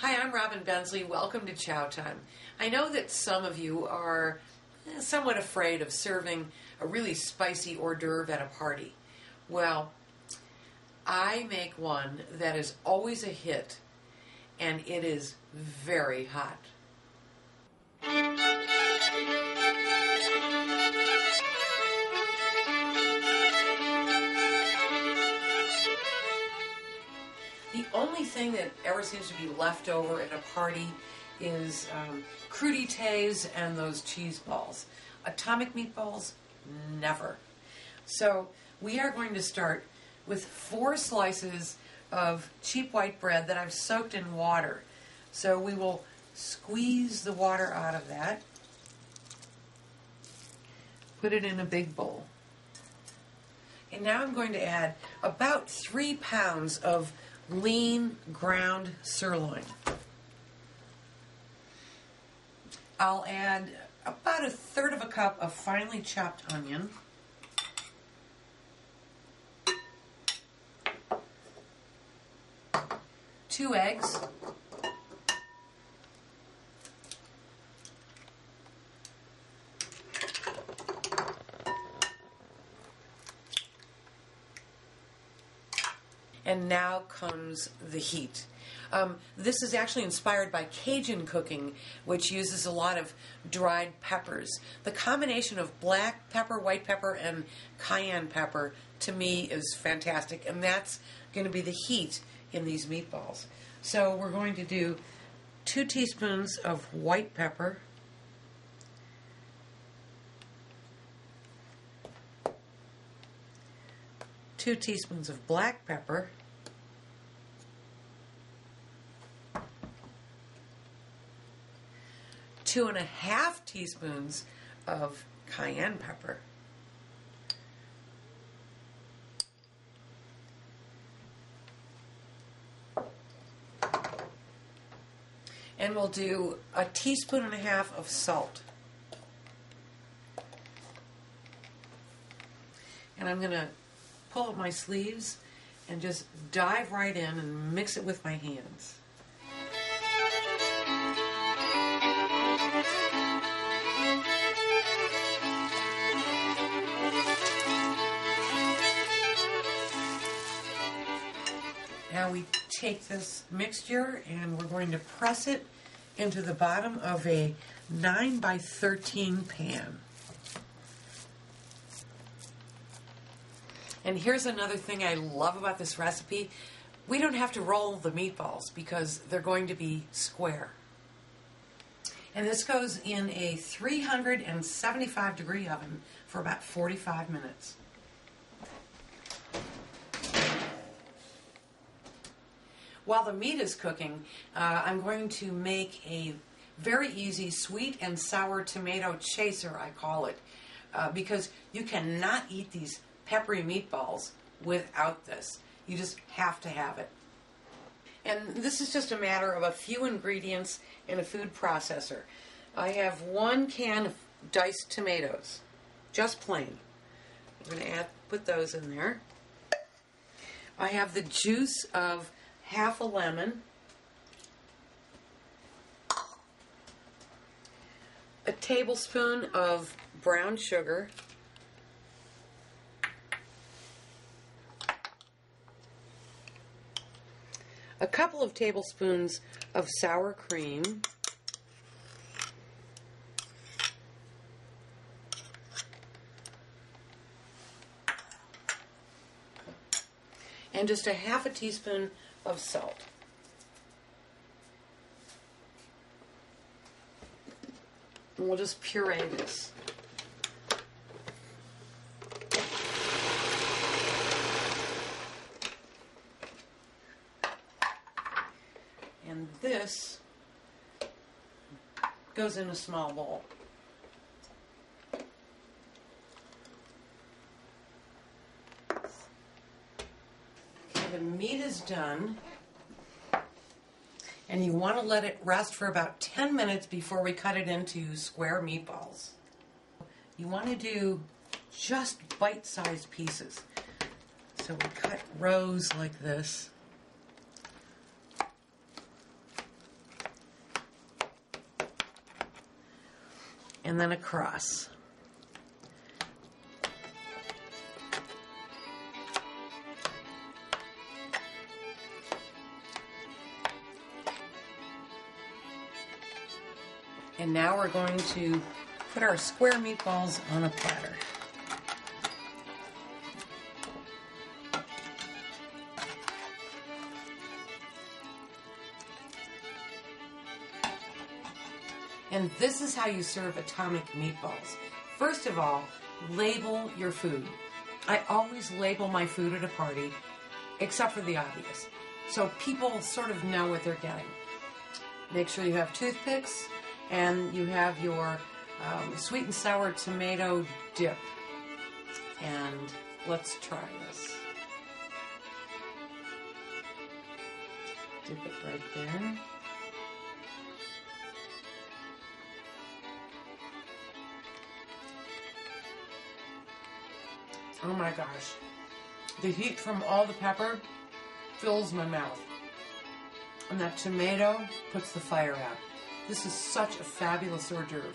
Hi, I'm Robin Bensley. Welcome to Chow Time. I know that some of you are somewhat afraid of serving a really spicy hors d'oeuvre at a party. Well, I make one that is always a hit, and it is very hot. The only thing that ever seems to be left over at a party is crudités and those cheese balls. Atomic meatballs, never. So we are going to start with 4 slices of cheap white bread that I've soaked in water. So we will squeeze the water out of that, put it in a big bowl. And now I'm going to add about 3 pounds of lean ground sirloin. I'll add about 1/3 of a cup of finely chopped onion, two eggs, and now comes the heat. This is actually inspired by Cajun cooking, which uses a lot of dried peppers. The combination of black pepper, white pepper, and cayenne pepper, to me, is fantastic, and that's going to be the heat in these meatballs. So we're going to do 2 teaspoons of white pepper, 2 teaspoons of black pepper, 2.5 teaspoons of cayenne pepper, and we'll do 1.5 teaspoons of salt. And I'm going to pull up my sleeves and just dive right in and mix it with my hands. Now we take this mixture and we're going to press it into the bottom of a 9x13 pan. And here's another thing I love about this recipe. We don't have to roll the meatballs because they're going to be square. And this goes in a 375-degree oven for about 45 minutes. While the meat is cooking, I'm going to make a very easy sweet and sour tomato chaser, I call it, because you cannot eat these peppery meatballs without this. You just have to have it. And this is just a matter of a few ingredients in a food processor. I have 1 can of diced tomatoes, just plain. I'm going to put those in there. I have the juice of half a lemon, a tablespoon of brown sugar, a couple of tablespoons of sour cream, and just 1/2 teaspoon of salt. And we'll just puree this. And this goes in a small bowl. The meat is done, and you want to let it rest for about 10 minutes before we cut it into square meatballs. You want to do just bite-sized pieces. So we cut rows like this. and then across. And now we're going to put our square meatballs on a platter. And this is how you serve atomic meatballs. First of all, label your food. I always label my food at a party, except for the obvious. So people sort of know what they're getting. Make sure you have toothpicks and you have your sweet and sour tomato dip. And let's try this. Dip it right there. Oh my gosh. The heat from all the pepper fills my mouth. And that tomato puts the fire out. This is such a fabulous hors d'oeuvre.